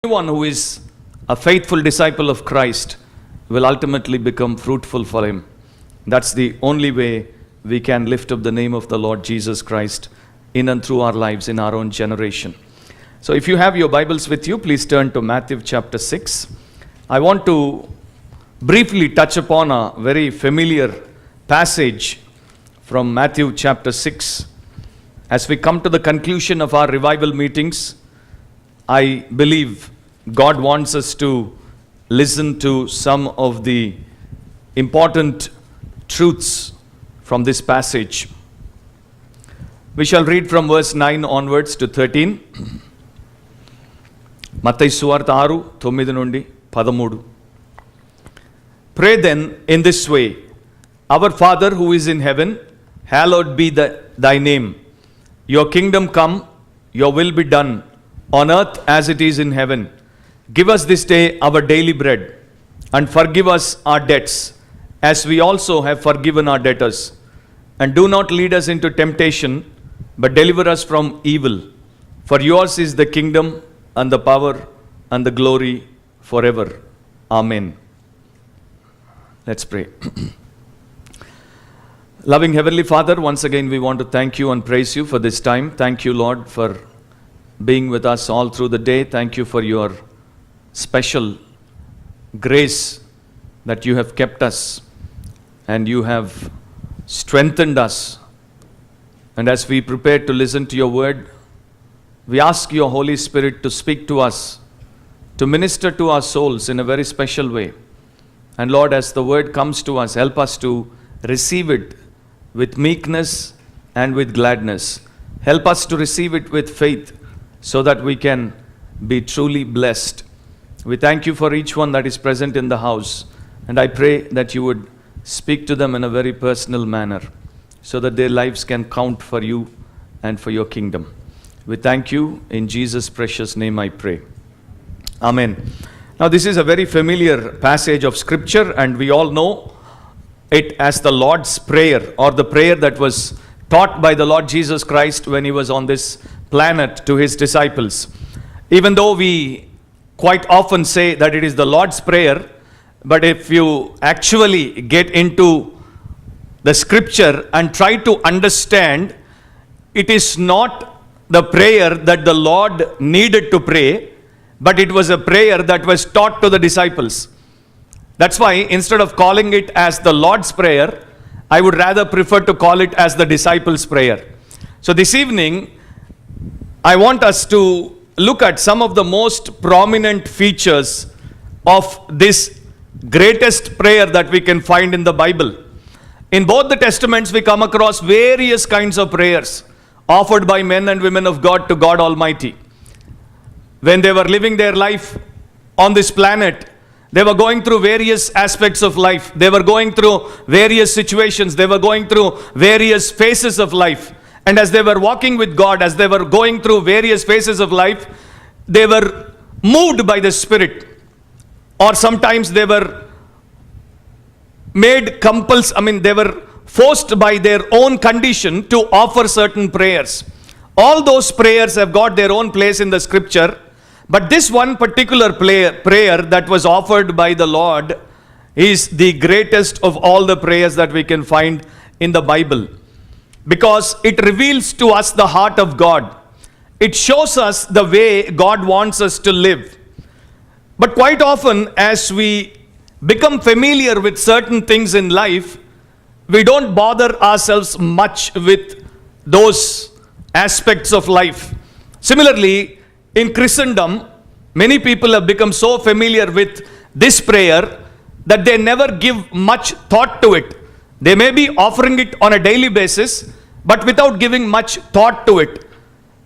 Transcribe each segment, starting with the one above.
Anyone who is a faithful disciple of Christ will ultimately become fruitful for Him. That's the only way we can lift up the name of the Lord Jesus Christ in and through our lives in our own generation. So if you have your Bibles with you, please turn to Matthew chapter 6. I want to briefly touch upon a very familiar passage from Matthew chapter 6. As we come to the conclusion of our revival meetings, I believe God wants us to listen to some of the important truths from this passage. We shall read from verse 9 onwards to 13. మత్తయి సువార్త 6:9 నుండి 13. Pray then in this way, Our Father who is in heaven, hallowed be thy name. Your kingdom come, your will be done, on earth as it is in heaven. Give us this day our daily bread, and forgive us our debts, as we also have forgiven our debtors. And do not lead us into temptation, but deliver us from evil. For yours is the kingdom, and the power, and the glory forever. Amen. Let's pray. Loving Heavenly Father, once again we want to thank you and praise you for this time. Thank you, Lord, for being with us all through the day. Thank you for your special grace that you have kept us and you have strengthened us. And as we prepare to listen to your word, we ask your Holy Spirit to speak to us, to minister to our souls in a very special way. And Lord, as the word comes to us, help us to receive it with meekness and with gladness. Help us to receive it with faith, so that we can be truly blessed. We thank you for each one that is present in the house, and I pray that you would speak to them in a very personal manner, so that their lives can count for you and for your kingdom. We thank you. In Jesus' precious name I pray. Amen. Now this is a very familiar passage of scripture, and we all know it as the Lord's Prayer, or the prayer that was taught by the Lord Jesus Christ when he was on this planet to his disciples. Even though we quite often say that it is the Lord's Prayer, but if you actually get into the scripture and try to understand, it is not the prayer that the Lord needed to pray, but it was a prayer that was taught to the disciples. That's why instead of calling it as the Lord's Prayer, I would rather prefer to call it as the disciples' prayer. So this evening, I want us to look at some of the most prominent features of this greatest prayer that we can find in the Bible. In both the Testaments, we come across various kinds of prayers offered by men and women of God to God Almighty. When they were living their life on this planet, they were going through various aspects of life. They were going through various situations. They were going through various phases of life. And as they were walking with God, as they were going through various phases of life, they were moved by the Spirit. Or sometimes they were they were forced by their own condition to offer certain prayers. All those prayers have got their own place in the scripture. But this one particular prayer that was offered by the Lord is the greatest of all the prayers that we can find in the Bible, because it reveals to us the heart of God. It shows us the way God wants us to live. But quite often, as we become familiar with certain things in life, we don't bother ourselves much with those aspects of life. Similarly, in Christendom, many people have become so familiar with this prayer that they never give much thought to it. They may be offering it on a daily basis, but without giving much thought to it.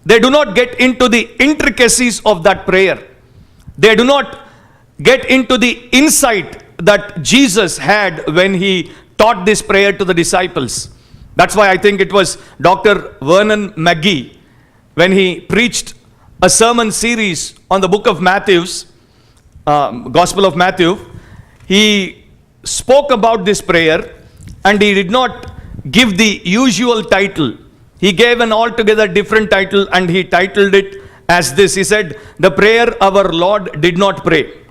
They do not get into the intricacies of that prayer. They do not get into the insight that Jesus had when he taught this prayer to the disciples. That's why I think it was Dr. Vernon McGee, when he preached a sermon series on the book of Gospel of Matthew, he spoke about this prayer, and he did not give the usual title. He gave an altogether different title, and he titled it as this. He said, the prayer our Lord did not pray.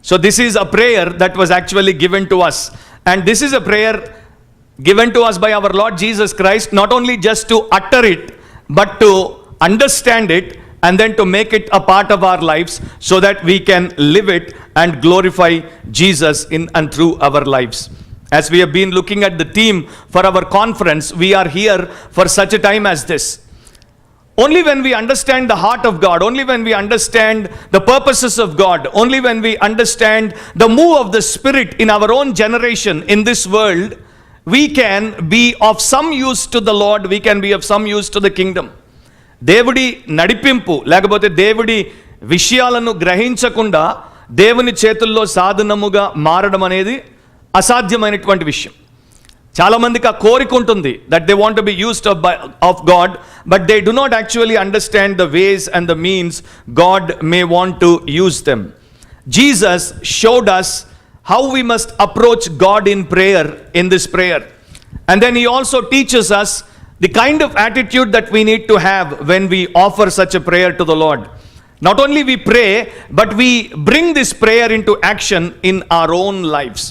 So this is a prayer that was actually given to us. And this is a prayer given to us by our Lord Jesus Christ, not only just to utter it, but to understand it and then to make it a part of our lives so that we can live it and glorify Jesus in and through our lives. As we have been looking at the theme for our conference, we are here for such a time as this. Only when we understand the heart of God, only when we understand the purposes of God, only when we understand the move of the Spirit in our own generation, in this world, we can be of some use to the Lord, we can be of some use to the kingdom. దేవుడి నడిపింపు లేకపోతే దేవుడి విషయాలను గ్రహించకుండా దేవుని చేతుల్లో సాధనముగా మారడం అనేది అసాధ్యమైనటువంటి విషయం. చాలా మందికి ఆ కోరిక ఉంటుంది that they want to be used of God, but they do not actually understand the ways and the means God May want to use them. Jesus showed us how we must approach God in prayer, in this prayer. And then he also teaches us the kind of attitude that we need to have when we offer such a prayer to the Lord. Not only we pray, but we bring this prayer into action in our own lives.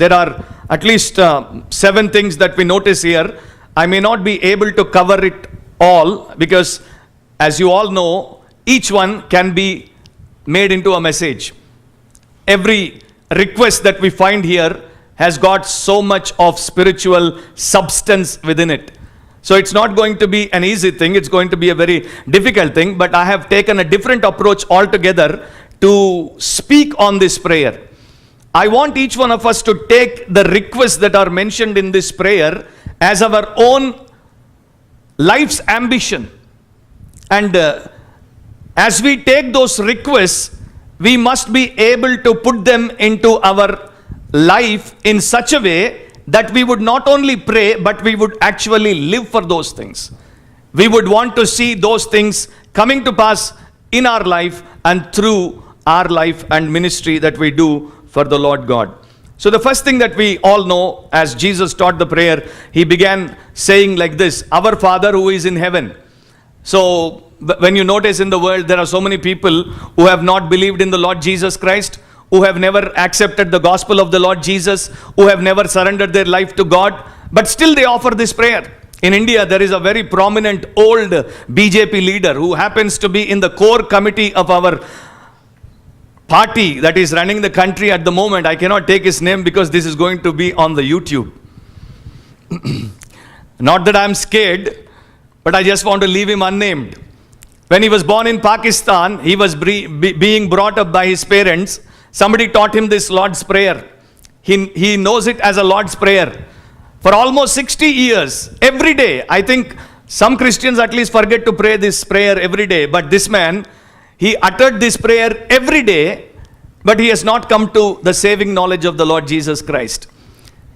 There are at least 7 things that we notice here. I may not be able to cover it all because, as you all know, each one can be made into a message. Every request that we find here has got so much of spiritual substance within it. So it's not going to be an easy thing, it's going to be a very difficult thing, but I have taken a different approach altogether to speak on this prayer. I want each one of us to take the requests that are mentioned in this prayer as our own life's ambition. And as we take those requests, we must be able to put them into our life in such a way that we would not only pray, but we would actually live for those things. We would want to see those things coming to pass in our life and through our life and ministry that we do for the Lord God. So the first thing that we all know, as Jesus taught the prayer, he began saying like this, our Father who is in heaven. So when you notice in the world, there are so many people who have not believed in the Lord Jesus Christ, who have never accepted the gospel of the Lord Jesus, who have never surrendered their life to God, but still they offer this prayer. In India, there is a very prominent old BJP leader who happens to be in the core committee of our party that is running the country at the moment. I cannot take his name because this is going to be on the YouTube. Not that I'm scared, but I just want to leave him unnamed. When he was born in Pakistan, he was being brought up by his parents. Somebody taught him this Lord's Prayer. He knows it as a Lord's Prayer. For almost 60 years, every day, I think some Christians at least forget to pray this prayer every day. But this man, he uttered this prayer every day, but he has not come to the saving knowledge of the Lord Jesus Christ.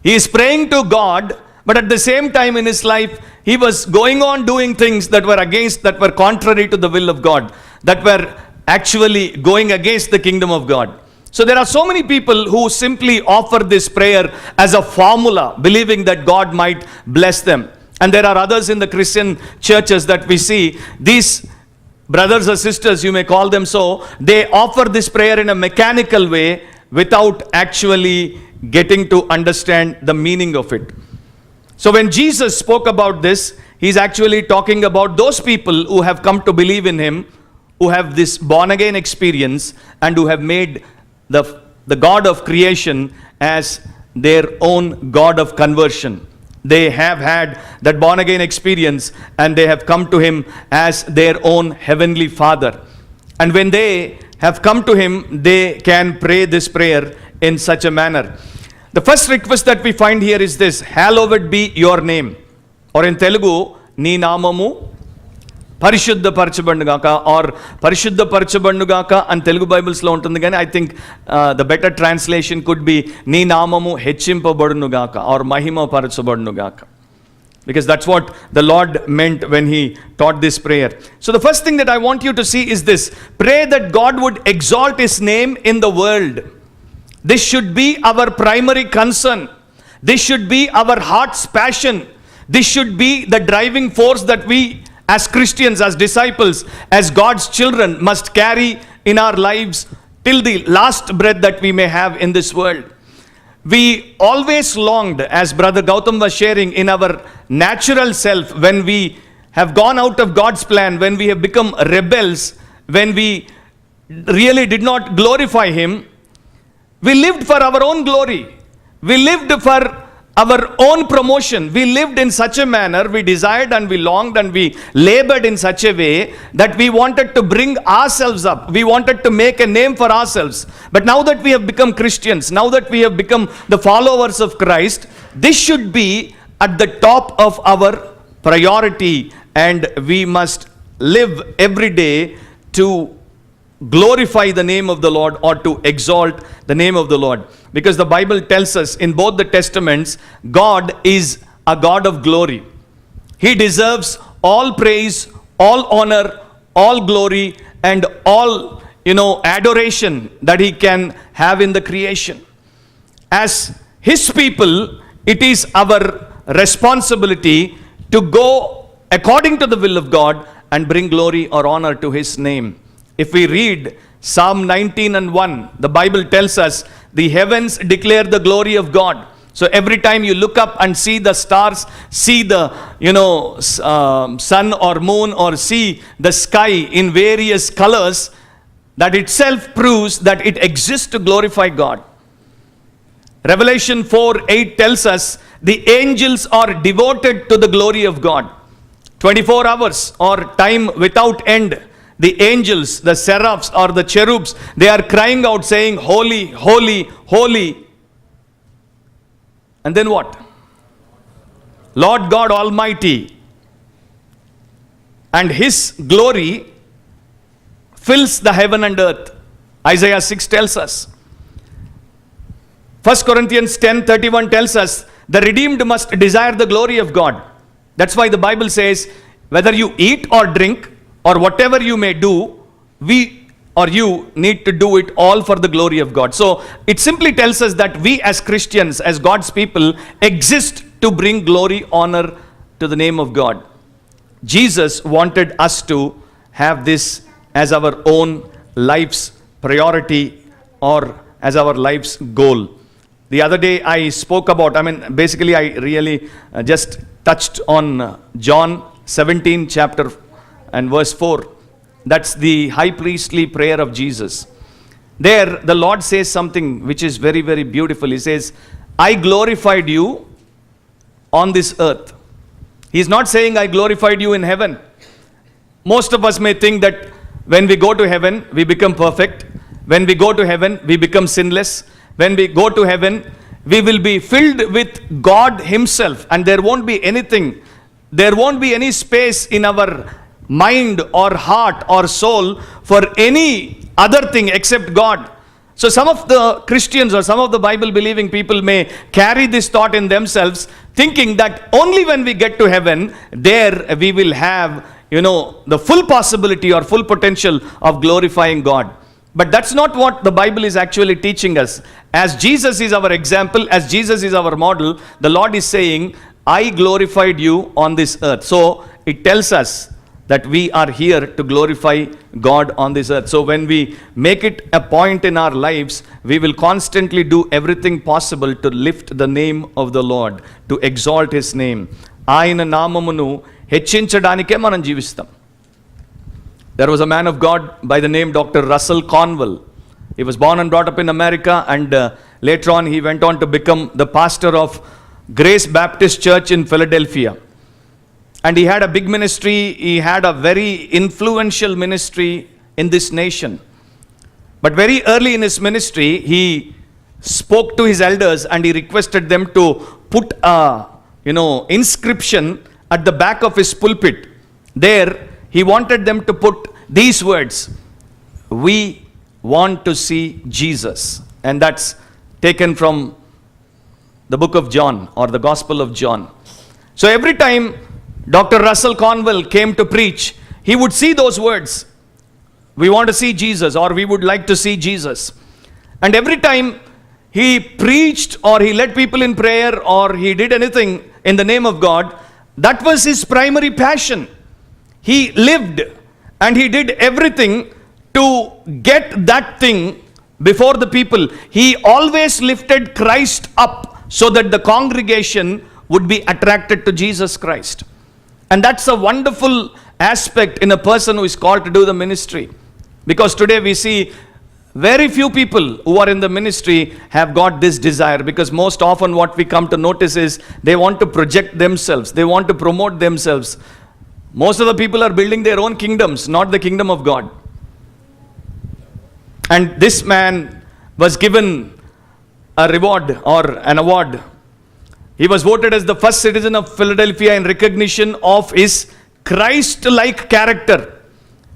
He is praying to God, but at the same time in his life, he was going on doing things that were contrary to the will of God, that were actually going against the kingdom of God. So there are so many people who simply offer this prayer as a formula, believing that God might bless them. And there are others in the Christian churches that we see, these brothers or sisters, you may call them so, they offer this prayer in a mechanical way without actually getting to understand the meaning of it. So when Jesus spoke about this, he's actually talking about those people who have come to believe in him, who have this born again experience and who have made the God of creation as their own God of conversion. They have had that born again experience and they have come to him as their own heavenly Father. And when they have come to him, they can pray this prayer in such a manner. The first request that we find here is this, hallowed be your name. Or in Telugu, nee namamu పరిశుద్ధపరచబడుగాక or పరిశుద్ధపరచబడుగాక అని తెలుగు బైబిల్స్లో ఉంటుంది, కానీ I think the better translation could be నీ నామము హెచ్చింపబడునుగాక or మహిమపరచబడునుగాక, because that's what the Lord meant when he taught this prayer. So the first thing that I want you to see is this, pray that God would exalt his name in the world. This should be our primary concern. This should be our heart's passion. This should be the driving force that we as Christians, as disciples, as God's children, must carry in our lives till the last breath that we may have in this world. We always longed, as Brother Gautam was sharing, in our natural self, when we have gone out of God's plan, when we have become rebels, when we really did not glorify Him, we lived for our own glory. We lived for our own promotion. We lived in such a manner, we desired and we longed and we labored in such a way that we wanted to bring ourselves up. We wanted to make a name for ourselves. But now that we have become Christians, now that we have become the followers of Christ, this should be at the top of our priority, and we must live every day to glorify the name of the Lord, or to exalt the name of the Lord. Because the Bible tells us in both the testaments, God is a God of glory. He deserves all praise, all honor, all glory, and all, adoration that He can have in the creation. As His people, it is our responsibility to go according to the will of God and bring glory or honor to His name. If we read Psalm 19:1, the Bible tells us the heavens declare the glory of God. So every time you look up and see the stars, see the sun or moon, or see the sky in various colors, that itself proves that it exists to glorify God. Revelation 4:8 tells us the angels are devoted to the glory of God. 24 hours or time without end, the angels, the seraphs or the cherubs, they are crying out saying, holy, holy, holy. And then what? Lord God Almighty. And His glory fills the heaven and earth. Isaiah 6 tells us. 1 Corinthians 10:31 tells us the redeemed must desire the glory of God. That's why the Bible says, whether you eat or drink or whatever you may do, we or you need to do it all for the glory of God. So it simply tells us that we as Christians, as God's people, exist to bring glory, honor to the name of God. Jesus wanted us to have this as our own life's priority, or as our life's goal. The other day I spoke about, basically I really just touched on John 17 chapter and verse 4. That's the high priestly prayer of Jesus. There the Lord says something which is very, very beautiful. He says, I glorified you on this earth. He's not saying I glorified you in heaven. Most of us may think that when we go to heaven, we become perfect. When we go to heaven, we become sinless. When we go to heaven, we will be filled with God Himself, and there won't be anything, there won't be any space in our mind or heart or soul for any other thing except God. So some of the Christians or some of the Bible believing people may carry this thought in themselves, thinking that only when we get to heaven, there we will have, the full possibility or full potential of glorifying God. But that's not what the Bible is actually teaching us. As Jesus is our example, as Jesus is our model, the Lord is saying, I glorified you on this earth. So it tells us that we are here to glorify God on this earth. So when we make it a point in our lives, we will constantly do everything possible to lift the name of the Lord, to exalt His name. ఆయన నామమును హెచ్చించడానికే మనం జీవిస్తాం. There was a man of God by the name Dr. Russell Conwell. He was born and brought up in America, and later on he went on to become the pastor of Grace Baptist Church in Philadelphia. And he had a big ministry. He had a very influential ministry in this nation. But very early in his ministry, he spoke to his elders and he requested them to put a inscription at the back of his pulpit. There he wanted them to put these words, we want to see Jesus. And that's taken from the book of John, or the Gospel of John. So every time Dr. Russell Conwell came to preach, he would see those words, we want to see Jesus, or we would like to see Jesus. And every time he preached, or he led people in prayer, or he did anything in the name of God, that was his primary passion. he lived and he did everything to get that thing before the people. He always lifted Christ up so that the congregation would be attracted to Jesus Christ. And that's a wonderful aspect in a person who is called to do the ministry. Because today we see very few people who are in the ministry have got this desire, because most often what we come to notice is they want to project themselves, they want to promote themselves. Most of the people are building their own kingdoms, not the kingdom of God. And this man was given a reward or an award. He was voted as the first citizen of Philadelphia in recognition of his Christ-like character.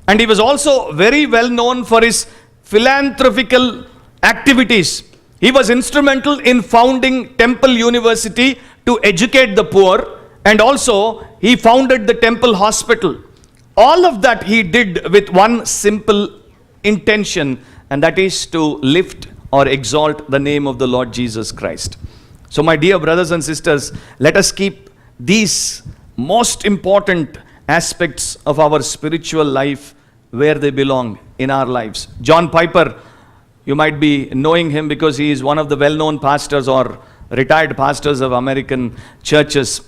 And he was also very well known for his philanthropical activities. He was instrumental in founding Temple University to educate the poor, and also he founded the Temple Hospital. All of that he did with one simple intention, and that is to lift or exalt the name of the Lord Jesus Christ. So my dear brothers and sisters, let us keep these most important aspects of our spiritual life where they belong in our lives. John Piper, you might be knowing him because he is one of the well-known pastors or retired pastors of American churches.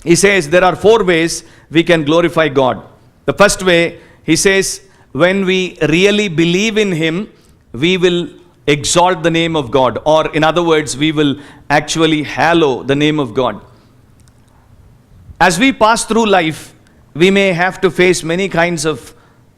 He says there are 4 ways we can glorify God. The first way, he says, when we really believe in him, we will exalt the name of God, or in other words, we will actually hallow the name of God. As we pass through life, we may have to face many kinds of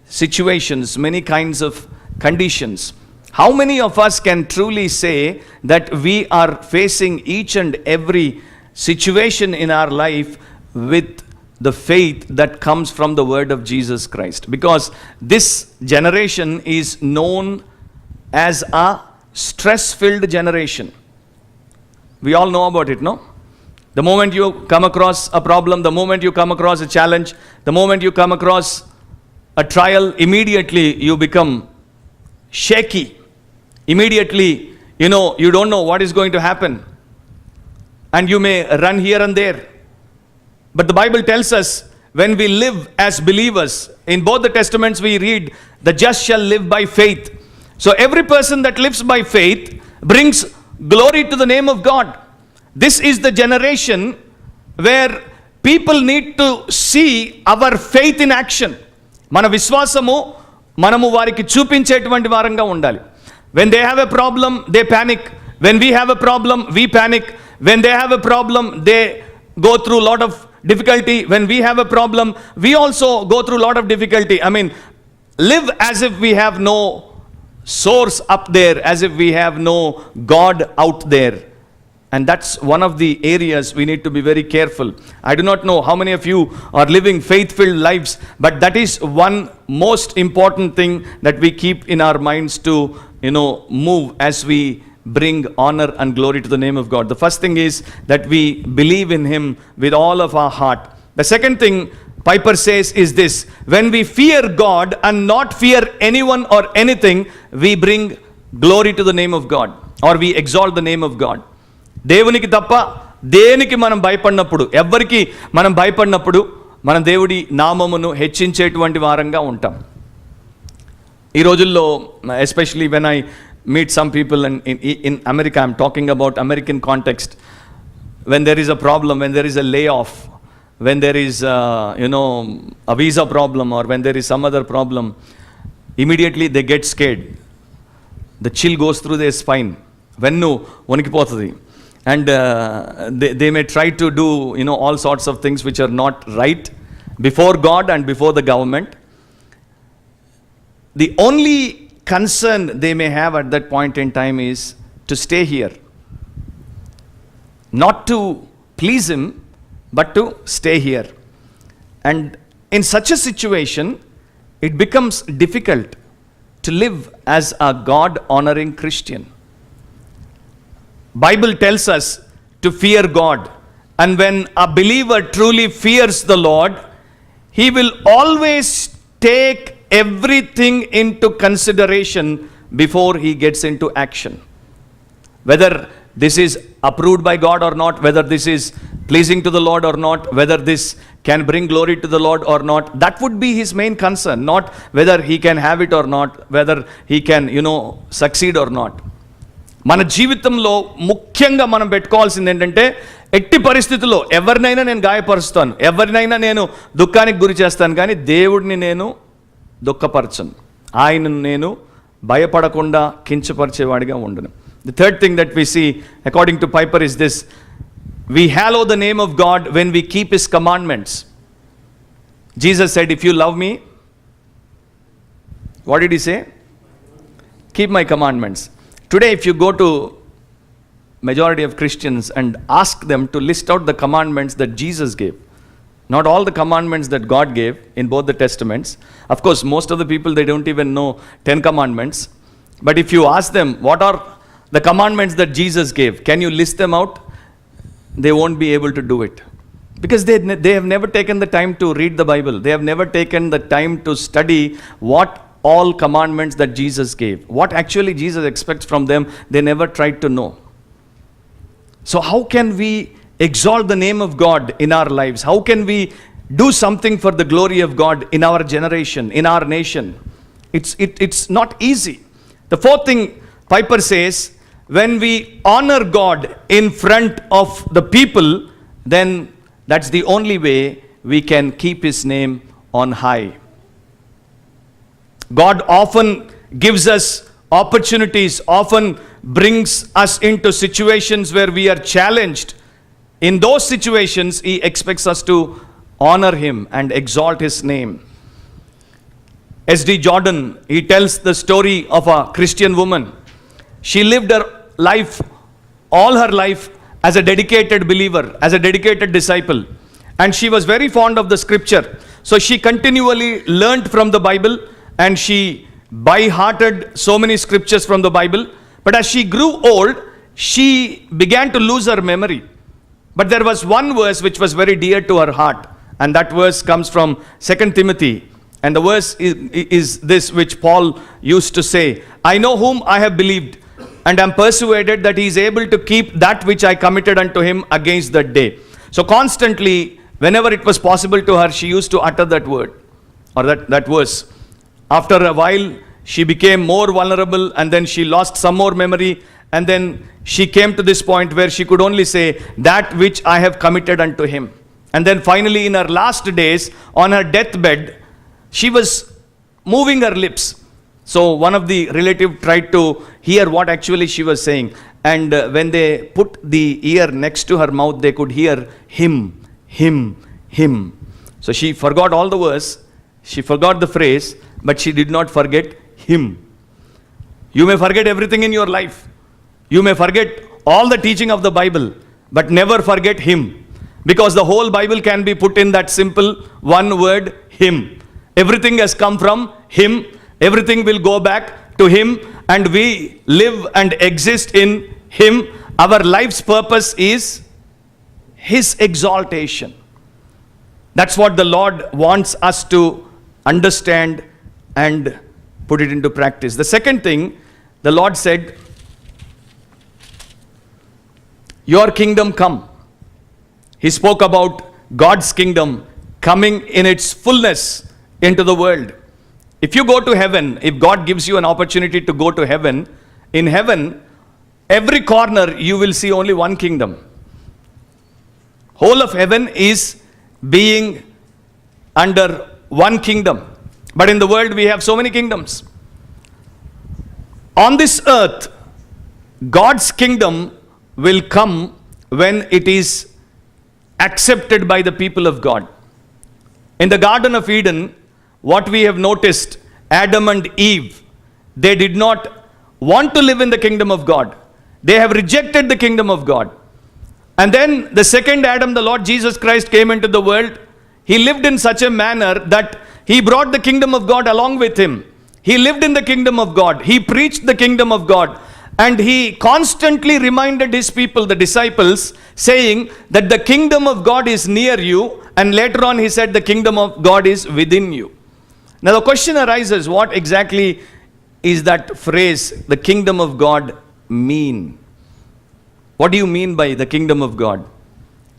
situations, many kinds of conditions. How many of us can truly say that we are facing each and every situation in our life with the faith that comes from the word of Jesus Christ? Because this generation is known as a stress-filled generation. We all know about it, no? The moment you come across a problem, the moment you come across a challenge, the moment you come across a trial, immediately you become shaky. Immediately, you don't know what is going to happen. And you may run here and there. But the Bible tells us, when we live as believers, in both the testaments we read, the just shall live by faith. So every person that lives by faith brings glory to the name of God. This is the generation where people need to see our faith in action. Mana viswasamu manamu variki chupinchetuvanti varanga undali. When they have a problem, they panic. When we have a problem, we panic. When they have a problem, they go through a lot of difficulty. When we have a problem, we also go through a lot of difficulty. I mean, live as if we have no source up there, as if we have no God out there. And that's one of the areas we need to be very careful. I do not know how many of you are living faith-filled lives, but that is one most important thing that we keep in our minds to, move as we bring honor and glory to the name of God. The first thing is that we believe in him with all of our heart. The second thing Piper says is this: when we fear God and not fear anyone or anything, we bring glory to the name of God, or we exalt the name of God. దేవునికి తప్ప దేనికి మనం భయపడినప్పుడు, ఎవ్వరికి మనం భయపడినప్పుడు మనం దేవుడి నామమును హెచ్చించేటువంటి వారంగా ఉంటాం. ఈ రోజుల్లో especially when I meet some people in America, I'm talking about American context, when there is a problem, when there is a layoff, when there is a visa problem, or when there is some other problem, immediately they get scared. The chill goes through their spine. Vennu vanikipotadi. And they may try to do all sorts of things which are not right before God and before the government. The only concern they may have at that point in time is to stay here, not to please him, but to stay here. And in such a situation, it becomes difficult to live as a God-honoring Christian. Bible tells us to fear God, and when a believer truly fears the Lord, he will always take everything into consideration before he gets into action. Whether this is approved by God or not, whether this is pleasing to the Lord or not, whether this can bring glory to the Lord or not. That would be his main concern, not whether he can have it or not, whether he can, succeed or not. మన జీవితంలో ముఖ్యంగా మనం పెట్టుకోవాల్సింది ఏంటంటే, ఎట్టి పరిస్థితుల్లో ఎవరినైనా నేను గాయపరుస్తాను, ఎవరినైనా నేను దుఃఖానికి గురి చేస్తాను, కానీ దేవుడిని నేను దుఃఖపరచను, ఆయనను నేను భయపడకుండా కించపరిచేవాడిగా ఉండను. The third thing that we see according to Piper is this: we hallow the name of God when we keep his commandments. Jesus said, if you love me, what did he say? Keep my commandments. Today if you go to majority of Christians and ask them to list out the commandments that Jesus gave, not all the commandments that God gave in both the testaments. Of course, most of the people, they don't even know 10 commandments. But if you ask them, what are the commandments that Jesus gave, can you list them out? They won't be able to do it. Because they have never taken the time to read the Bible. They have never taken the time to study what all commandments that Jesus gave. What actually Jesus expects from them, they never tried to know. So how can we exalt the name of God in our lives? How can we do something for the glory of God in our generation, in our nation? It's not easy. The fourth thing Piper says, when we honor God in front of the people, then that's the only way we can keep his name on high. God often gives us opportunities, often brings us into situations where we are challenged. In those situations, he expects us to honor him and exalt his name. S.D. Jordan, he tells the story of a Christian woman. She lived her life, all her life, as a dedicated believer, as a dedicated disciple. And she was very fond of the scripture. So she continually learned from the Bible, and she by-hearted so many scriptures from the Bible. But as she grew old, she began to lose her memory. But there was one verse which was very dear to her heart, and that verse comes from 2 Timothy. And the verse is this, which Paul used to say, I know whom I have believed, and am persuaded that he is able to keep that which I committed unto him against that day. So constantly, whenever it was possible to her, she used to utter that word, or that verse. After a while, she became more vulnerable, and then she lost some more memory, and then she came to this point where she could only say, that which I have committed unto him. And then finally, in her last days, on her deathbed, she was moving her lips. So one of the relative tried to hear what actually she was saying. And when they put the ear next to her mouth, they could hear him, him, him. So she forgot all the verse, she forgot the phrase, but she did not forget him. You may forget everything in your life. You may forget all the teaching of the Bible, but never forget him. Because the whole Bible can be put in that simple one word, him. Everything has come from him. Everything will go back to him, and we live and exist in him. Our life's purpose is his exaltation. That's what the Lord wants us to understand and put it into practice. The second thing, the Lord said, your kingdom come. He spoke about God's kingdom coming in its fullness into the world. If you go to heaven, if God gives you an opportunity to go to heaven, in heaven, every corner you will see only one kingdom. Whole of heaven is being under one kingdom. But in the world, we have so many kingdoms. On this earth, God's kingdom will come when it is accepted by the people of God. In the Garden of Eden, what we have noticed, Adam and Eve, they did not want to live in the kingdom of God. They have rejected the kingdom of God. And then the second Adam, the Lord Jesus Christ, came into the world. He lived in such a manner that he brought the kingdom of God along with him. He lived in the kingdom of God. He preached the kingdom of God. And he constantly reminded his people, the disciples, saying that the kingdom of God is near you. And later on he said the kingdom of God is within you. Now the question arises, what exactly is that phrase, the kingdom of God, mean? What do you mean by the kingdom of God?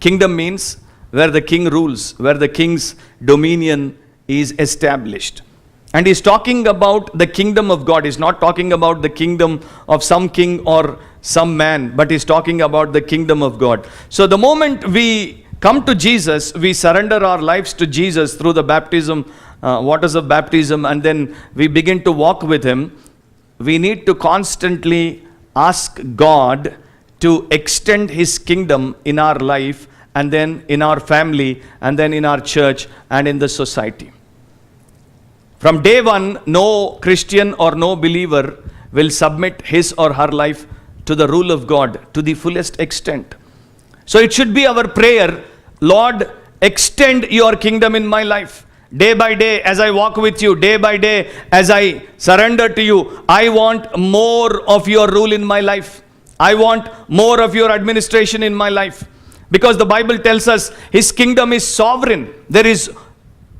Kingdom means where the king rules, where the king's dominion is established. And he's talking about the kingdom of God. He's not talking about the kingdom of some king or some man, but he's talking about the kingdom of God. So the moment we come to Jesus, we surrender our lives to Jesus through the baptism, waters of baptism, and then we begin to walk with him. We need to constantly ask God to extend his kingdom in our life, and then in our family, and then in our church, and in the society. From day one, no Christian or no believer will submit his or her life to the rule of God to the fullest extent. So it should be our prayer, Lord, extend your kingdom in my life. Day by day, as I walk with you, day by day, as I surrender to you, I want more of your rule in my life. I want more of your administration in my life. Because the Bible tells us his kingdom is sovereign. There is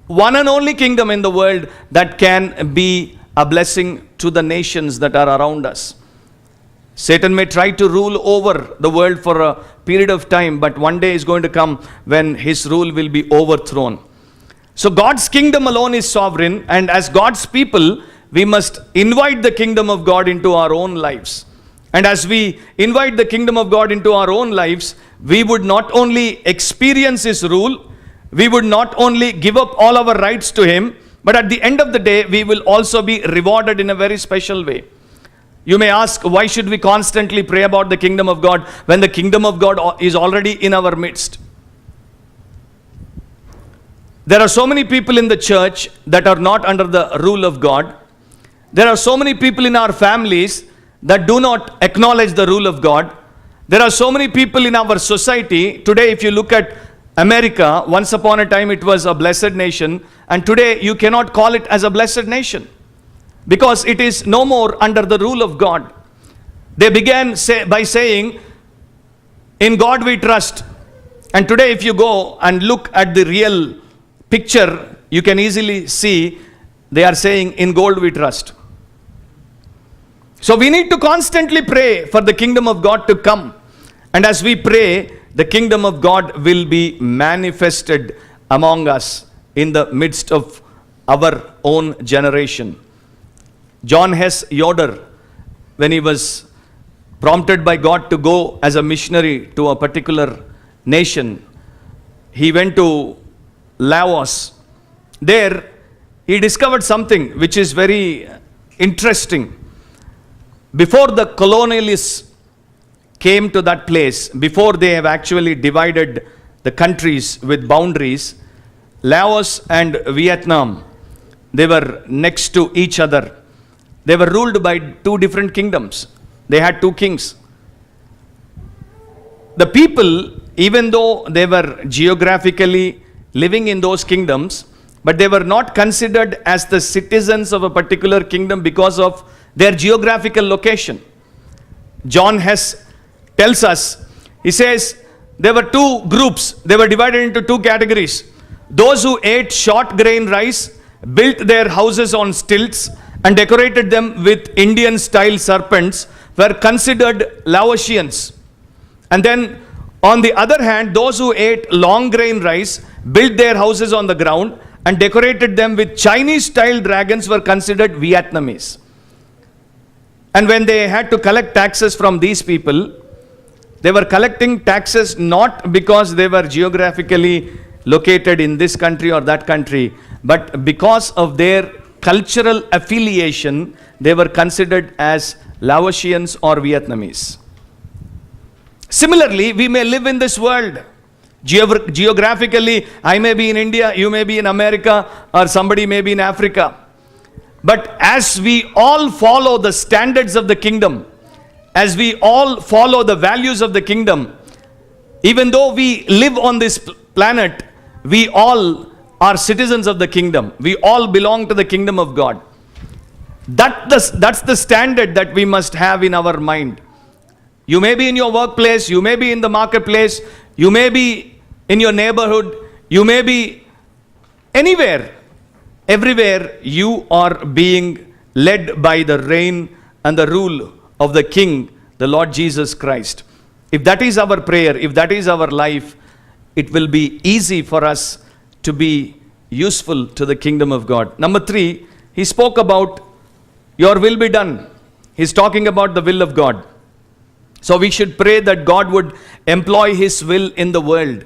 one and only kingdom in the world that can be a blessing to the nations that are around us. Satan may try to rule over the world for a period of time, but one day is going to come when his rule will be overthrown. So God's kingdom alone is sovereign, and as God's people, we must invite the kingdom of God into our own lives. And as we invite the kingdom of God into our own lives, we would not only experience his rule, we would not only give up all our rights to him, but at the end of the day, we will also be rewarded in a very special way. You may ask, why should we constantly pray about the kingdom of God when the kingdom of God is already in our midst? There are so many people in the church that are not under the rule of God. There are so many people in our families that do not acknowledge the rule of God. There are so many people in our society. Today, if you look at America, once upon a time it was a blessed nation, and today you cannot call it as a blessed nation because it is no more under the rule of God. They began by saying, in God we trust. And today if you go and look at the real picture, you can easily see they are saying, in gold we trust. So we need to constantly pray for the kingdom of God to come. And as we pray, the kingdom of God will be manifested among us in the midst of our own generation. John Hess Yoder, when he was prompted by God to go as a missionary to a particular nation, he went to Laos. There, he discovered something which is very interesting. Before the colonialists came to that place, before they have actually divided the countries with boundaries, Laos and Vietnam, they were next to each other. They were ruled by two different kingdoms. They had two kings. The people, even though they were geographically living in those kingdoms, but they were not considered as the citizens of a particular kingdom because of their geographical location. John Hess tells us, he says, there were two groups. They were divided into two categories. Those who ate short grain rice, built their houses on stilts, and decorated them with Indian-style serpents were considered Laotians. And then, on the other hand, those who ate long grain rice, built their houses on the ground, and decorated them with Chinese-style dragons were considered Vietnamese. And when they had to collect taxes from these people, they were collecting taxes not because they were geographically located in this country or that country, but because of their cultural affiliation, they were considered as Laotians or Vietnamese. Similarly, we may live in this world. Geographically, I may be in India, you may be in America, or somebody may be in Africa. But as we all follow the standards of the kingdom, as we all follow the values of the kingdom, even though we live on this planet, we all are citizens of the kingdom. We all belong to the kingdom of God. That's the standard that we must have in our mind. You may be in your workplace, you may be in the marketplace, you may be in your neighborhood, you may be anywhere. Everywhere you are being led by the reign and the rule of the King, the Lord Jesus Christ. If that is our prayer, if that is our life, it will be easy for us to be useful to the kingdom of God. Number 3, he spoke about your will be done. He's talking about the will of God. So we should pray that God would employ his will in the world.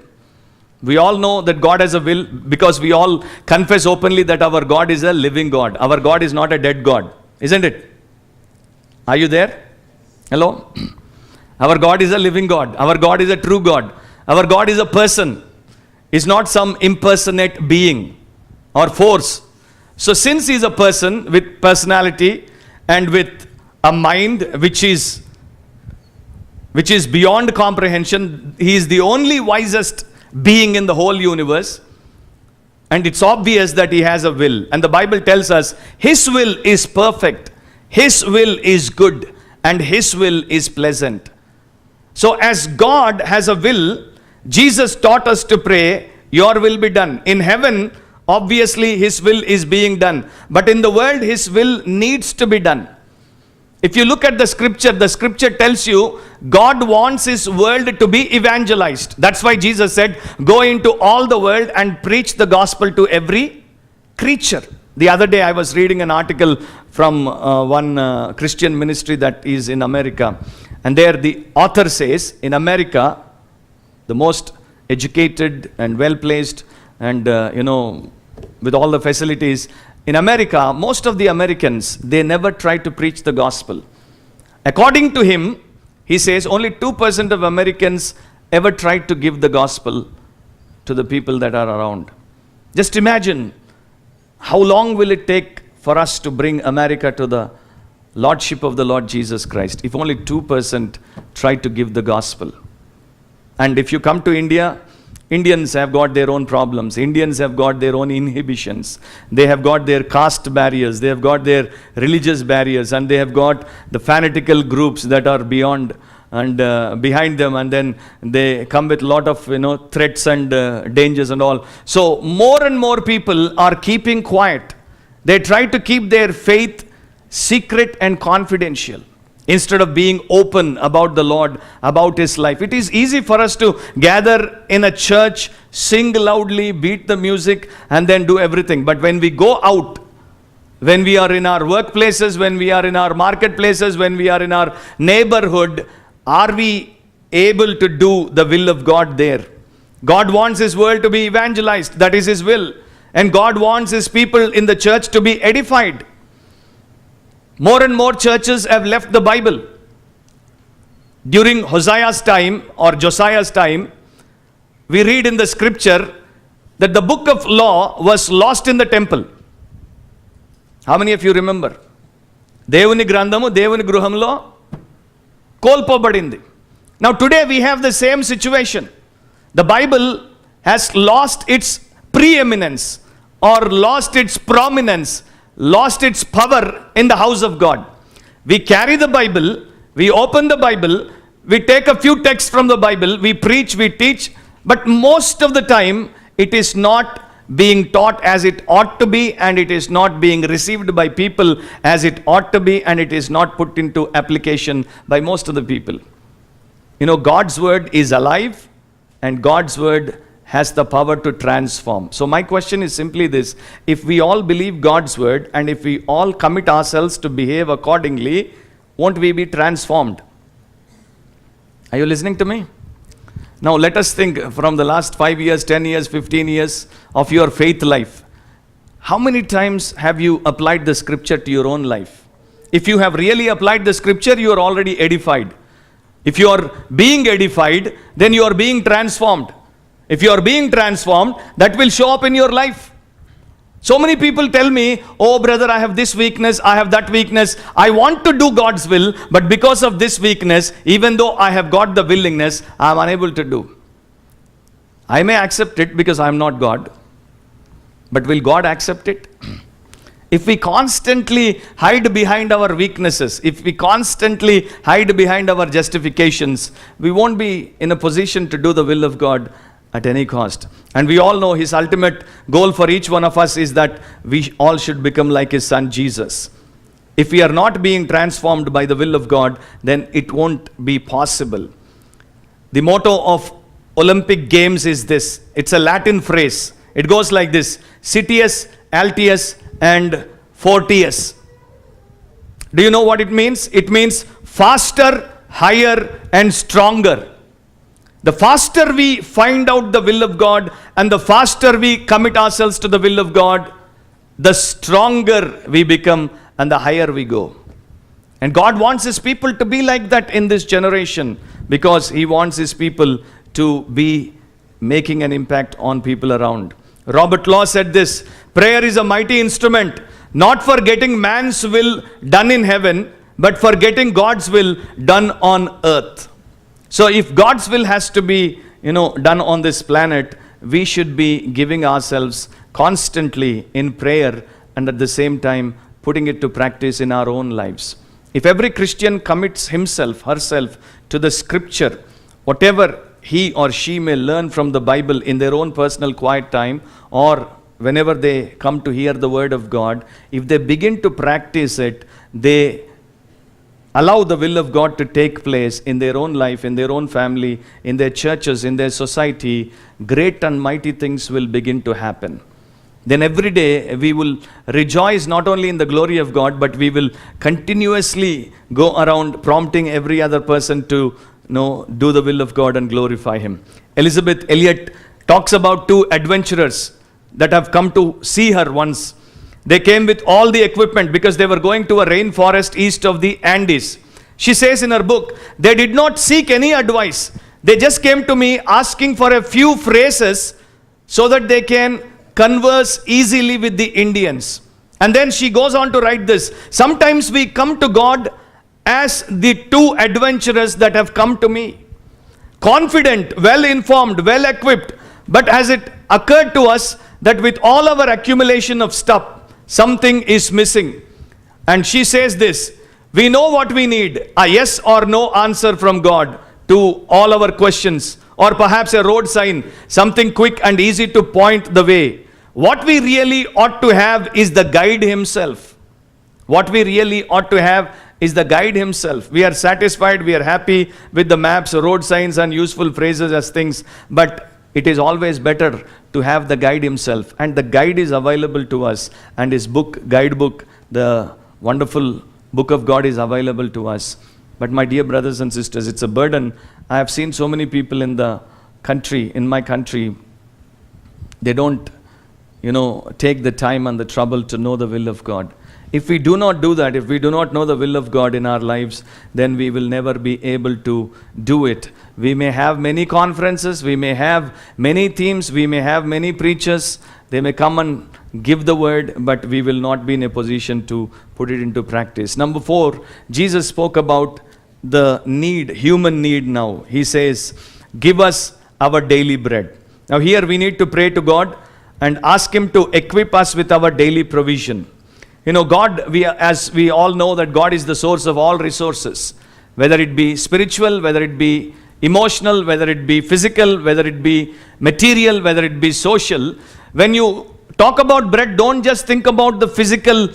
We all know that God has a will because we all confess openly that our God is a living God. Our God is not a dead God, isn't it? Are you there? Hello? Our God is a living God. Our God is a true God. Our God is a person. Is not some impersonate being or force. So since he is a person with personality and with a mind which is beyond comprehension, he is the only wisest being in the whole universe, and it's obvious that he has a will. And the Bible tells us his will is perfect, his will is good, and his will is pleasant. So as God has a will, Jesus taught us to pray, your will be done. In heaven, obviously his will is being done, but in the world his will needs to be done. If you look at the scripture tells you God wants his world to be evangelized. That's why Jesus said, go into all the world and preach the gospel to every creature. The other day I was reading an article from one Christian ministry that is in America. And there the author says, in America, the most educated and well-placed and, with all the facilities, in America, most of the Americans, they never try to preach the gospel. According to him, he says only 2% of Americans ever try to give the gospel to the people that are around. Just imagine, how long will it take for us to bring America to the Lordship of the Lord Jesus Christ if only 2% try to give the gospel? And if you come to India, Indians have got their own problems. Indians have got their own inhibitions. They have got their caste barriers. They have got their religious barriers. And they have got the fanatical groups that are beyond and behind them. And then they come with a lot of threats and dangers and all. So more and more people are keeping quiet. They try to keep their faith secret and confidential, instead of being open about the Lord, about his life. It is easy for us to gather in a church, sing loudly, beat the music, and then do everything. But when we go out, when we are in our workplaces, when we are in our marketplaces, when we are in our neighborhood, are we able to do the will of God there? God wants his world to be evangelized. That is his will. And God wants his people in the church to be edified. More and more churches have left the Bible. During Hosea's time or Josiah's time, we read in the scripture that the book of law was lost in the temple. How many of you remember? Devuni grandamu Devuni gruhamlo kolpobadindi. Now today we have the same situation. The Bible has lost its preeminence or lost its prominence, lost its power in the house of God. We carry the Bible, we open the Bible, we take a few texts from the Bible, we preach, we teach, but most of the time it is not being taught as it ought to be, and it is not being received by people as it ought to be, and it is not put into application by most of the people. God's word is alive, and God's word has the power to transform. So my question is simply this: if we all believe God's word and if we all commit ourselves to behave accordingly, won't we be transformed? Are you listening to me? Now let us think from the last 5 years, 10 years, 15 years of your faith life. How many times have you applied the scripture to your own life? If you have really applied the scripture, you are already edified. If you are being edified, then you are being transformed. If you are being transformed, that will show up in your life. So many people tell me, oh brother, I have this weakness, I have that weakness. I want to do God's will, but because of this weakness, even though I have got the willingness, I am unable to do. I may accept it because I am not God. But will God accept it? If we constantly hide behind our weaknesses, if we constantly hide behind our justifications, we won't be in a position to do the will of God at any cost. And we all know his ultimate goal for each one of us is that we all should become like his son Jesus. If we are not being transformed by the will of God, then it won't be possible. The motto of Olympic Games is this. It's a Latin phrase. It goes like this: Citius, Altius, and Fortius. Do you know what it means? It means faster, higher, and stronger. The faster we find out the will of God and the faster we commit ourselves to the will of God, the stronger we become and the higher we go. And God wants His people to be like that in this generation, because He wants His people to be making an impact on people around. Robert Law said this: prayer is a mighty instrument, not for getting man's will done in heaven, but for getting God's will done on earth. So if God's will has to be, done on this planet, we should be giving ourselves constantly in prayer and at the same time putting it to practice in our own lives. If every Christian commits himself, herself to the scripture, whatever he or she may learn from the Bible in their own personal quiet time, or whenever they come to hear the word of God, if they begin to practice it, they allow the will of God to take place in their own life, in their own family, in their churches, in their society, great and mighty things will begin to happen. Then every day we will rejoice not only in the glory of God, but we will continuously go around prompting every other person to do the will of God and glorify Him. Elizabeth Elliot talks about two adventurers that have come to see her once. They came with all the equipment because they were going to a rainforest east of the Andes. She says in her book, they did not seek any advice. They just came to me asking for a few phrases so that they can converse easily with the Indians. And then she goes on to write this: sometimes we come to God as the two adventurers that have come to me. Confident, well informed, well equipped. But has it occurred to us that with all our accumulation of stuff, something is missing? And she says this: we know what we need, a yes or no answer from God to all our questions, or perhaps a road sign, something quick and easy to point the way. What we really ought to have is the guide Himself. What we really ought to have is the guide Himself. We are satisfied, we are happy with the maps, road signs, and useful phrases as things, but it is always better to have the guide Himself. And the guide is available to us, and His book, guidebook, the wonderful book of God, is available to us. But my dear brothers and sisters, it's a burden. I have seen so many people in the country, in my country, they don't, take the time and the trouble to know the will of God. If we do not do that, if we do not know the will of God in our lives, then we will never be able to do it. We may have many conferences, we may have many themes, we may have many preachers, they may come and give the word, but we will not be in a position to put it into practice. Number 4, Jesus spoke about the need, human need now. He says, give us our daily bread. Now here we need to pray to God and ask Him to equip us with our daily provision. God, as we all know that God is the source of all resources, whether it be spiritual, whether it be emotional, whether it be physical, whether it be material, whether it be social. When you talk about bread, don't just think about the physical,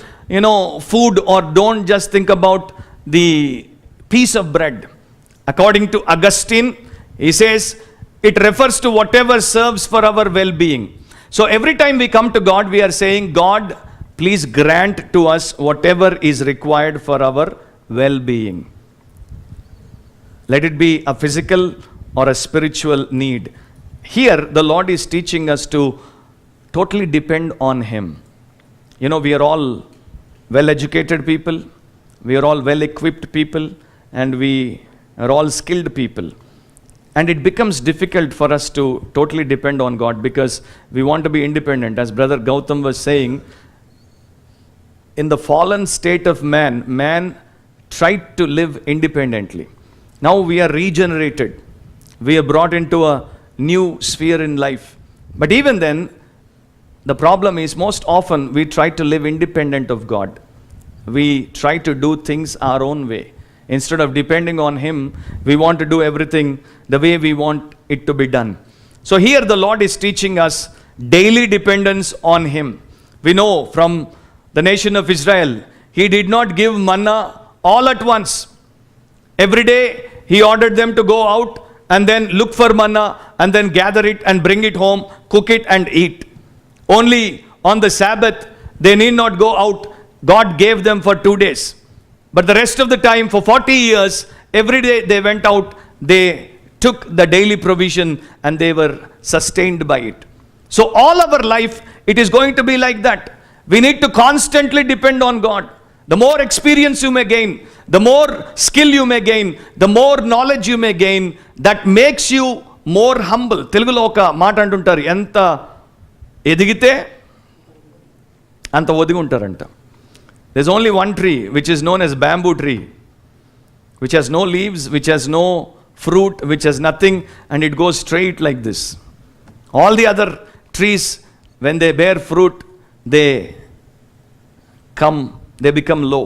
food, or don't just think about the piece of bread. According to Augustine, he says it refers to whatever serves for our well-being. So every time we come to God, we are saying, God, please grant to us whatever is required for our well-being. Let it be a physical or a spiritual need. Here, the Lord is teaching us to totally depend on Him. We are all well-educated people, we are all well-equipped people, and we are all skilled people. And it becomes difficult for us to totally depend on God because we want to be independent. As Brother Gautam was saying, in the fallen state of man tried to live independently. Now we are regenerated. We are brought into a new sphere in life. But even then, the problem is most often we try to live independent of God. We try to do things our own way. Instead of depending on Him, we want to do everything the way we want it to be done. So here the Lord is teaching us daily dependence on Him. We know from the nation of Israel, He did not give manna all at once. Every day He ordered them to go out and then look for manna and then gather it and bring it home, cook it and eat. Only on the Sabbath, they need not go out. God gave them for 2 days. But the rest of the time, for 40 years, every day they went out, they took the daily provision and they were sustained by it. So all our life, it is going to be like that. We need to constantly depend on God. The more experience you may gain, the more skill you may gain, the more knowledge you may gain, that makes you more humble. Telugulo oka మాట అంటుంటారు, ఎంత ఎదిగితే అంత ఒదిగి ఉంటారంట. There's only one tree which is known as bamboo tree, which has no leaves, which has no fruit, which has nothing, and it goes straight like this. All the other trees, when they bear fruit, they become low.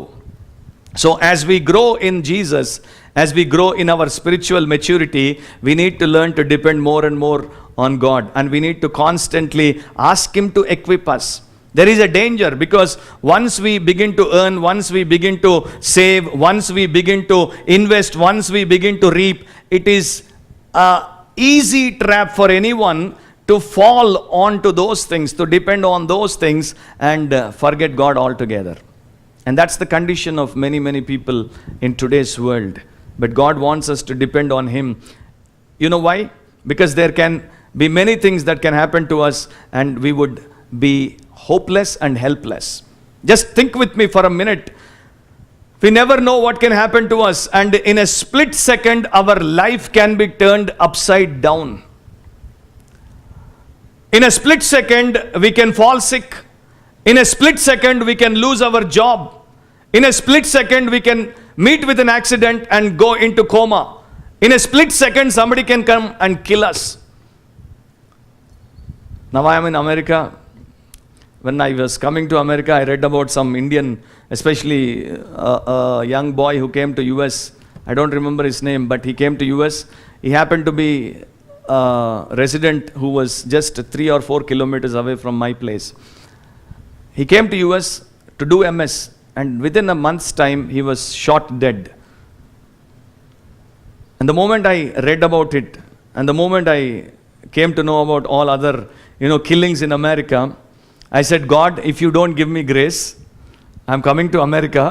So as we grow in Jesus, as we grow in our spiritual maturity, we need to learn to depend more and more on God, and we need to constantly ask Him to equip us. There is a danger, because once we begin to earn, once we begin to save, once we begin to invest, once we begin to reap, it is an easy trap for anyone to fall onto those things, to depend on those things and forget God altogether. And that's the condition of many, many people in today's world. But God wants us to depend on Him. You know why? Because there can be many things that can happen to us and we would be hopeless and helpless. Just think with me for a minute. We never know what can happen to us, and in a split second our life can be turned upside down. In a split second we can fall sick. In a split second we can lose our job. In a split second we can meet with an accident and go into coma. In a split second somebody can come and kill us. Now I am in America. When I was coming to America, I read about some Indian, especially a young boy who came to US. I don't remember his name, but he came to US. He happened to be a resident who was just 3 or 4 kilometers away from my place. He came to US to do MS, and within a month's time, he was shot dead. And the moment I read about it, and the moment I came to know about all other, killings in America, I said, God, if you don't give me grace, I'm coming to America.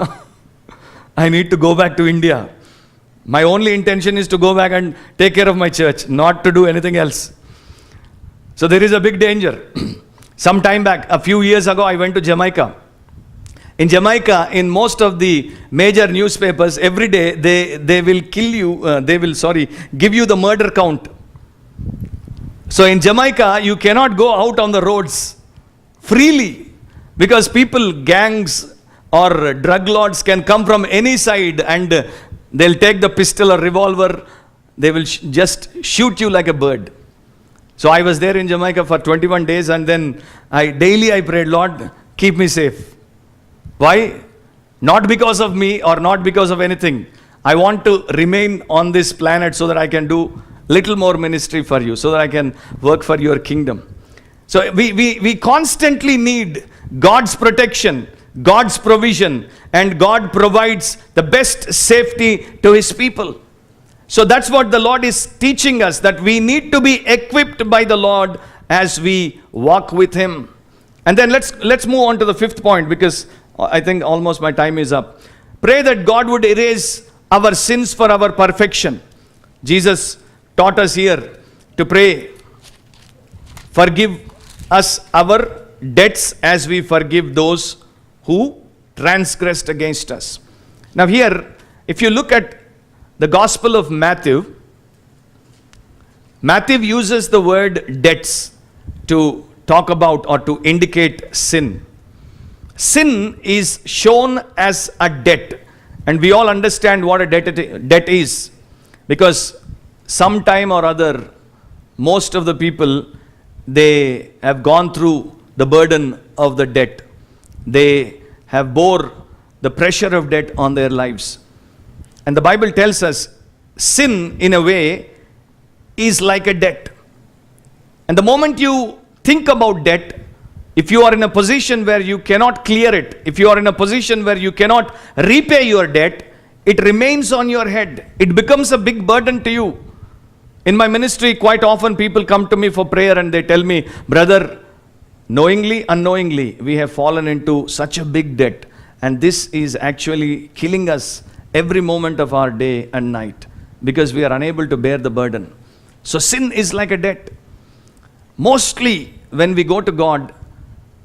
I need to go back to India. My only intention is to go back and take care of my church, not to do anything else. So there is a big danger. Some time back, a few years ago, I went to Jamaica. In Jamaica, in most of the major newspapers, every day they will give you the murder count. So in Jamaica, you cannot go out on the roads freely, because people, gangs or drug lords can come from any side and they'll take the pistol or revolver. They will just shoot you like a bird. So I was there in Jamaica for 21 days, and then daily I prayed, Lord, keep me safe. Why? Not because of me or not because of anything. I want to remain on this planet so that I can do little more ministry for you, so that I can work for your kingdom. So we constantly need God's protection, God's provision, and God provides the best safety to His people. So that's what the Lord is teaching us, that we need to be equipped by the Lord as we walk with Him. And then let's move on to the 5th point, because I think almost my time is up. Pray that God would erase our sins for our perfection. Jesus taught us here to pray, forgive us our debts as we forgive those who transgressed against us. Now here, if you look at the Gospel of Matthew uses the word debts to talk about or to indicate sin. Sin is shown as a debt, and we all understand what a debt is, because sometime or other, most of the people, they have gone through the burden of the debt. They have bore the pressure of debt on their lives. And the Bible tells us sin, in a way, is like a debt. And the moment you think about debt, if you are in a position where you cannot clear it, if you are in a position where you cannot repay your debt, it remains on your head. It becomes a big burden to you. In my ministry, quite often people come to me for prayer and they tell me, brother, knowingly, unknowingly, we have fallen into such a big debt. And this is actually killing us every moment of our day and night because we are unable to bear the burden. So sin is like a debt. Mostly when we go to God,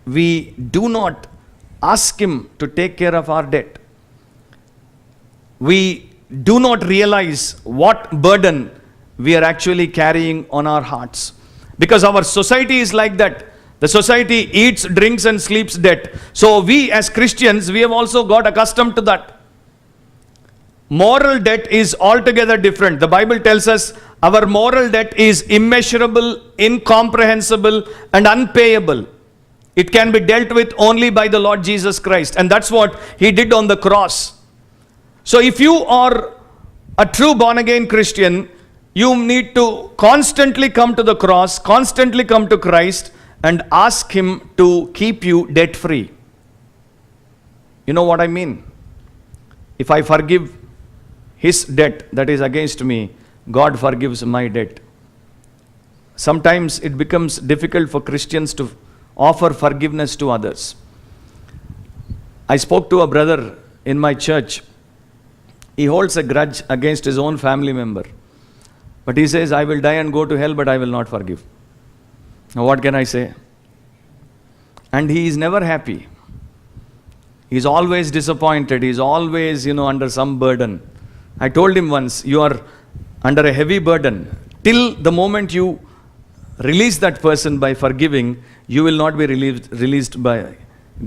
we do not ask Him to take care of our debt. We do not realize what burden we are actually carrying on our hearts. Because our society is like that. The society eats, drinks and sleeps debt. So we as Christians, we have also got accustomed to that. Moral debt is altogether different. The Bible tells us our moral debt is immeasurable, incomprehensible and unpayable. It can be dealt with only by the Lord Jesus Christ. And that's what He did on the cross. So if you are a true born again Christian, you need to constantly come to the cross, constantly come to Christ and ask Him to keep you debt free. You know what I mean? If I forgive his debt that is against me, God forgives my debt. Sometimes it becomes difficult for Christians to offer forgiveness to others. I spoke to a brother in my church. He holds a grudge against his own family member. But he says, I will die and go to hell, but I will not forgive. Now what can I say? And he is never happy. He is always disappointed. He is always, under some burden. I told him once, you are under a heavy burden. Till the moment you release that person by forgiving, you will not be released by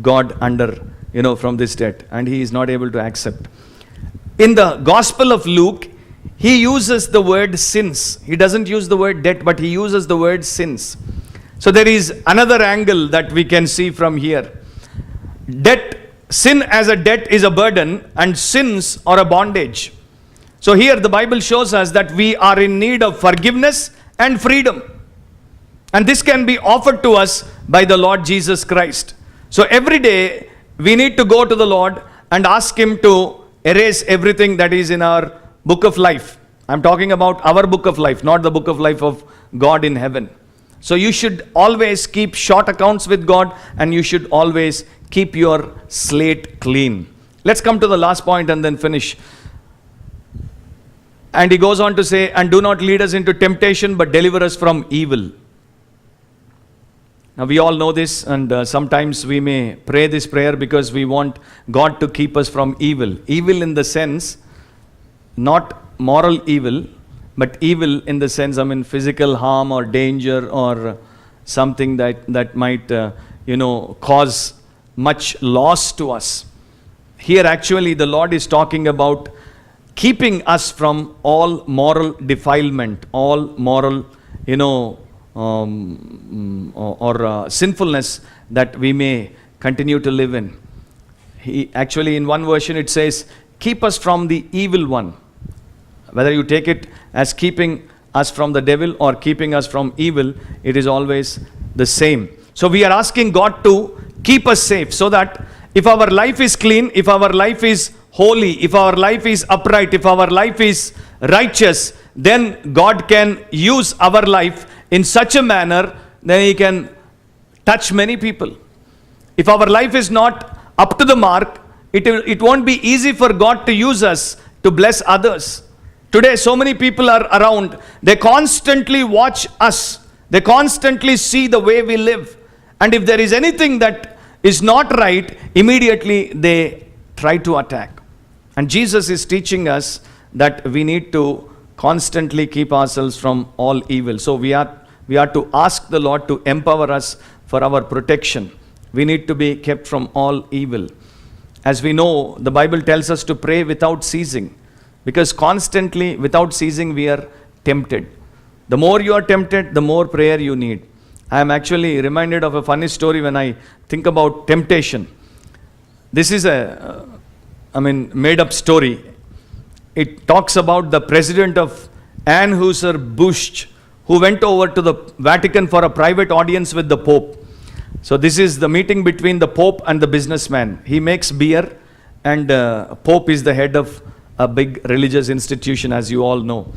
God from this debt. And he is not able to accept. In the Gospel of Luke, he uses the word sins. He doesn't use the word debt, but he uses the word sins. So there is another angle that we can see from here. Sin as a debt is a burden, and sins are a bondage. So here the Bible shows us that we are in need of forgiveness and freedom. And this can be offered to us by the Lord Jesus Christ. So every day we need to go to the Lord and ask Him to erase everything that is in our book of life. I'm talking about our book of life, not the book of life of God in heaven. So you should always keep short accounts with God, and you should always keep your slate clean. Let's come to the last point and then finish. And he goes on to say, and do not lead us into temptation, but deliver us from evil. Now we all know this, and sometimes we may pray this prayer because we want God to keep us from evil. Evil in the sense, not moral evil, but evil in the sense, physical harm or danger or something that might, cause much loss to us. Here actually the Lord is talking about keeping us from all moral defilement, all moral, sinfulness that we may continue to live in. He actually, in one version it says, keep us from the evil one. Whether you take it as keeping us from the devil or keeping us from evil, it is always the same. So we are asking God to keep us safe, so that if our life is clean, if our life is holy, if our life is upright, if our life is righteous, then God can use our life in such a manner that He can touch many people. If our life is not up to the mark, it won't be easy for God to use us to bless others. Today, so many people are around. They constantly watch us. They constantly see the way we live. And if there is anything that is not right, immediately they try to attack. And Jesus is teaching us that we need to constantly keep ourselves from all evil. So we are to ask the Lord to empower us for our protection. We need to be kept from all evil. As we know, the Bible tells us to pray without ceasing. Because constantly, without ceasing, we are tempted. The more you are tempted, the more prayer you need. I am actually reminded of a funny story when I think about temptation. This is a made-up story. It talks about the president of Anheuser-Busch, who went over to the Vatican for a private audience with the Pope. So this is the meeting between the Pope and the businessman. He makes beer, and Pope is the head of a big religious institution, as you all know.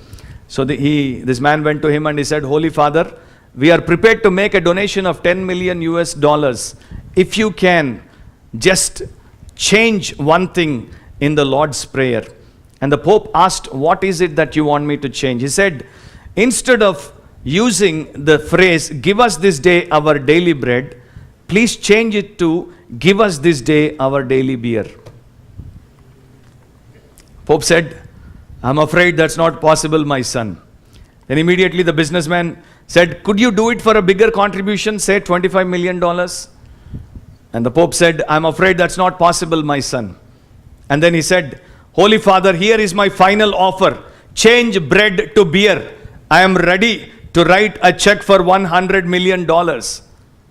So this man went to him and he said, Holy Father, we are prepared to make a donation of 10 million US dollars. If you can just change one thing in the Lord's Prayer. And the Pope asked, what is it that you want me to change? He said, instead of using the phrase, give us this day our daily bread, please change it to, give us this day our daily beer. Pope said, I'm afraid that's not possible, my son. Then immediately the businessman said, could you do it for a bigger contribution, say $25 million? And the Pope said, I'm afraid that's not possible, my son. And then he said, Holy Father, here is my final offer. Change bread to beer. I am ready to write a check for $100 million.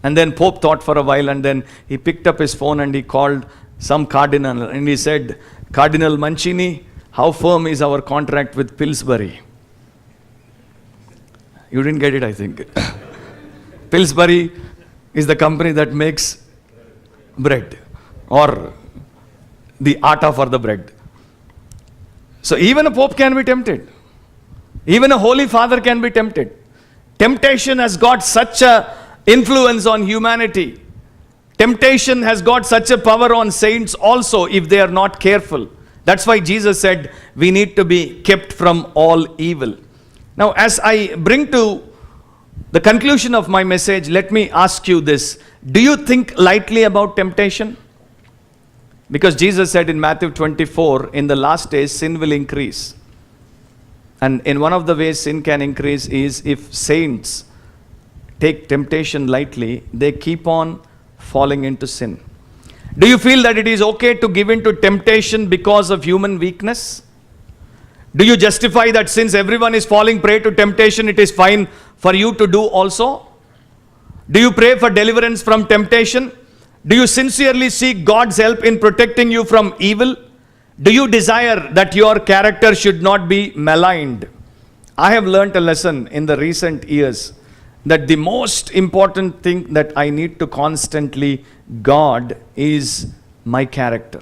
And then Pope thought for a while, and then he picked up his phone and he called some cardinal and he said, Cardinal Mancini, how firm is our contract with Pillsbury? You didn't get it, I think. Pillsbury is the company that makes bread, or the atta for the bread. So even a Pope can be tempted. Even a Holy Father can be tempted. Temptation has got such a influence on humanity. Temptation has got such a power on saints also if they are not careful. That's why Jesus said we need to be kept from all evil. Now, as I bring to the conclusion of my message, let me ask you this. Do you think lightly about temptation? Because Jesus said in Matthew 24, in the last days, sin will increase. And in one of the ways sin can increase is if saints take temptation lightly, they keep on falling into sin. Do you feel that it is okay to give in to temptation because of human weakness? Do you justify that since everyone is falling prey to temptation, it is fine for you to do also? Do you pray for deliverance from temptation? Do you sincerely seek God's help in protecting you from evil? Do you desire that your character should not be maligned? I have learnt a lesson in the recent years that the most important thing that I need to constantly guard is my character.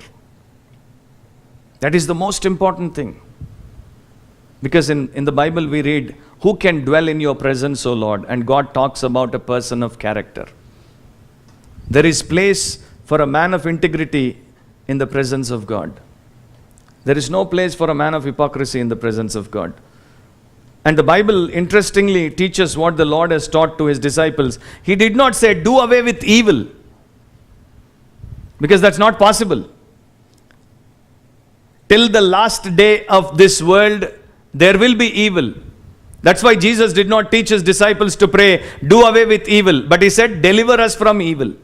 That is the most important thing. Because in the Bible we read, who can dwell in your presence, O Lord? And God talks about a person of character. There is place for a man of integrity in the presence of God. There is no place for a man of hypocrisy in the presence of God. And the Bible interestingly teaches what the Lord has taught to his disciples. He did not say, do away with evil. Because that's not possible. Till the last day of this world, there will be evil. That's why Jesus did not teach his disciples to pray, do away with evil. But he said, deliver us from evil.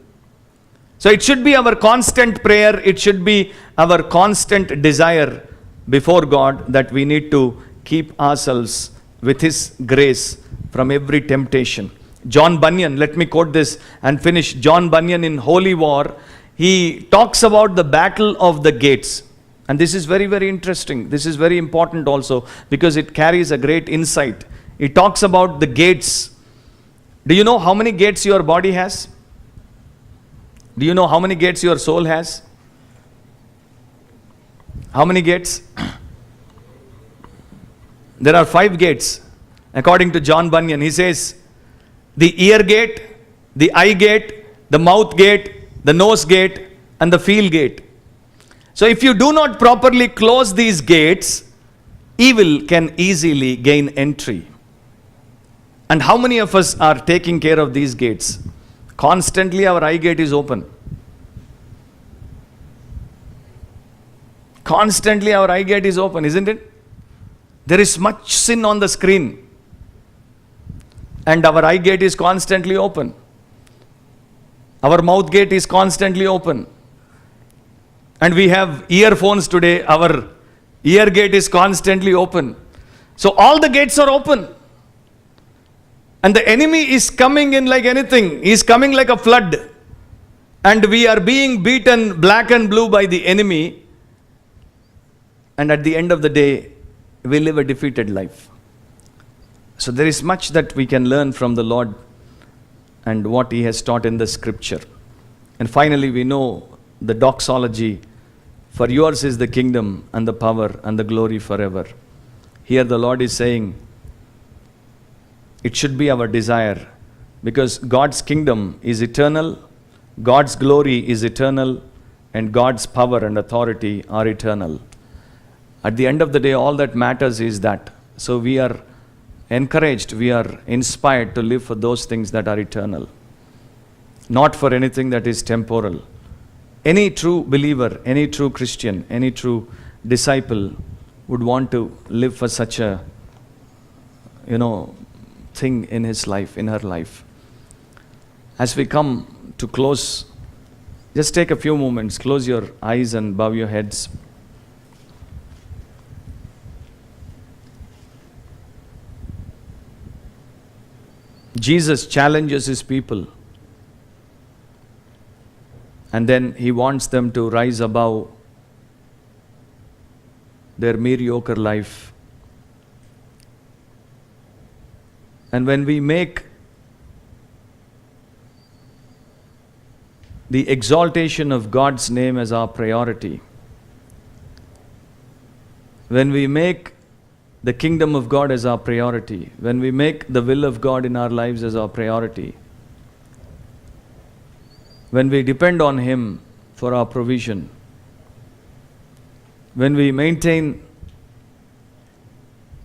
So it should be our constant prayer. It should be our constant desire before God that we need to keep ourselves with his grace from every temptation. John Bunyan, let me quote this and finish. John Bunyan in Holy War, he talks about the battle of the gates. And this is very, very interesting. This is very important also because it carries a great insight. He talks about the gates. Do you know how many gates your body has? Do you know how many gates your soul has? How many gates? There are 5 gates according to John Bunyan. He says the ear gate, the eye gate, the mouth gate, the nose gate, and the feel gate. So if you do not properly close these gates, evil can easily gain entry. And how many of us are taking care of these gates? Constantly our eye gate is open. Constantly our eye gate is open, isn't it? There is much sin on the screen. And our eye gate is constantly open. Our mouth gate is constantly open. And we have earphones today, our ear gate is constantly open. So all the gates are open. And the enemy is coming in like anything. He is coming like a flood. And we are being beaten black and blue by the enemy. And at the end of the day, we live a defeated life. So there is much that we can learn from the Lord and what he has taught in the scripture. And finally, we know the doxology, for yours is the kingdom and the power and the glory forever. Here the Lord is saying, It should be our desire, because God's kingdom is eternal, God's glory is eternal, and God's power and authority are eternal. At the end of the day, all that matters is that. So we are encouraged, we are inspired to live for those things that are eternal, not for anything that is temporal. Any true believer, any true Christian, any true disciple would want to live for such a, thing in his life, in her life. As we come to close, just take a few moments, close your eyes and bow your heads. Jesus challenges his people, and then he wants them to rise above their mediocre life. And when we make the exaltation of God's name as our priority, when we make the kingdom of God as our priority, when we make the will of God in our lives as our priority, when we depend on Him for our provision, when we maintain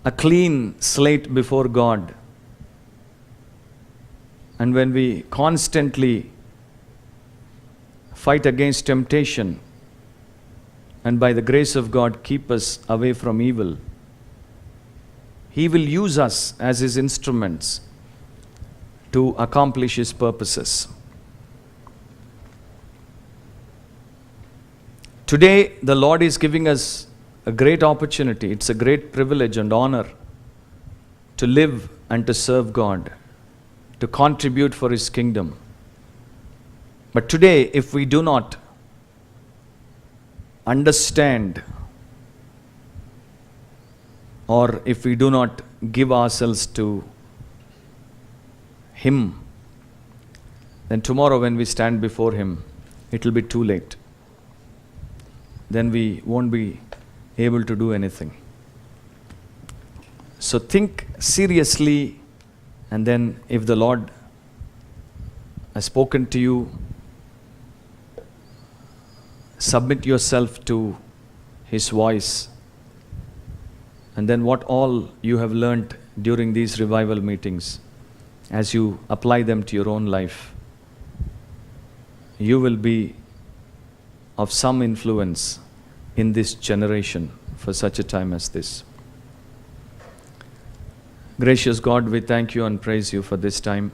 a clean slate before God, and when we constantly fight against temptation, and by the grace of God keep us away from evil, He will use us as His instruments to accomplish His purposes. Today, the Lord is giving us a great opportunity. It's a great privilege and honor to live and to serve God, to contribute for His kingdom. But today, if we do not understand, or if we do not give ourselves to Him, then tomorrow when we stand before Him, it will be too late. Then we won't be able to do anything. So think seriously, and then if the Lord has spoken to you, submit yourself to His voice. And then what all you have learned during these revival meetings, as you apply them to your own life, you will be of some influence in this generation for such a time as this. Gracious God, we thank you and praise you for this time.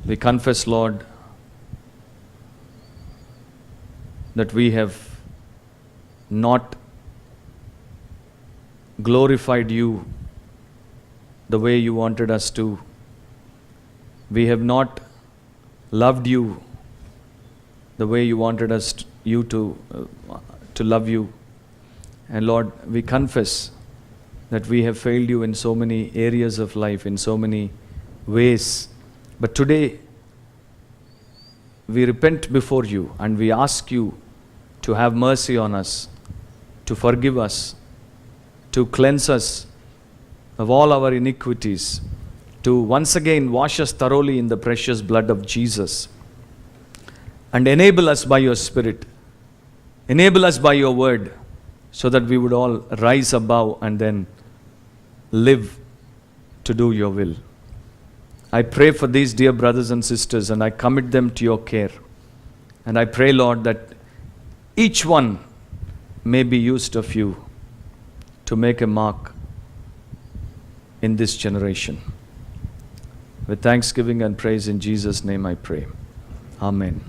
We confess, Lord, that we have not glorified you the way you wanted us to. We have not loved you the way you wanted us to love you. And Lord, we confess that we have failed you in so many areas of life, in so many ways. But today, we repent before you and we ask you to have mercy on us, to forgive us, to cleanse us of all our iniquities, to once again wash us thoroughly in the precious blood of Jesus, and enable us by your Spirit, enable us by your word, so that we would all rise above and then live to do your will. I pray for these dear brothers and sisters, and I commit them to your care. And I pray, Lord, that each one may be used of you to make a mark in this generation. With thanksgiving and praise in Jesus' name I pray. Amen.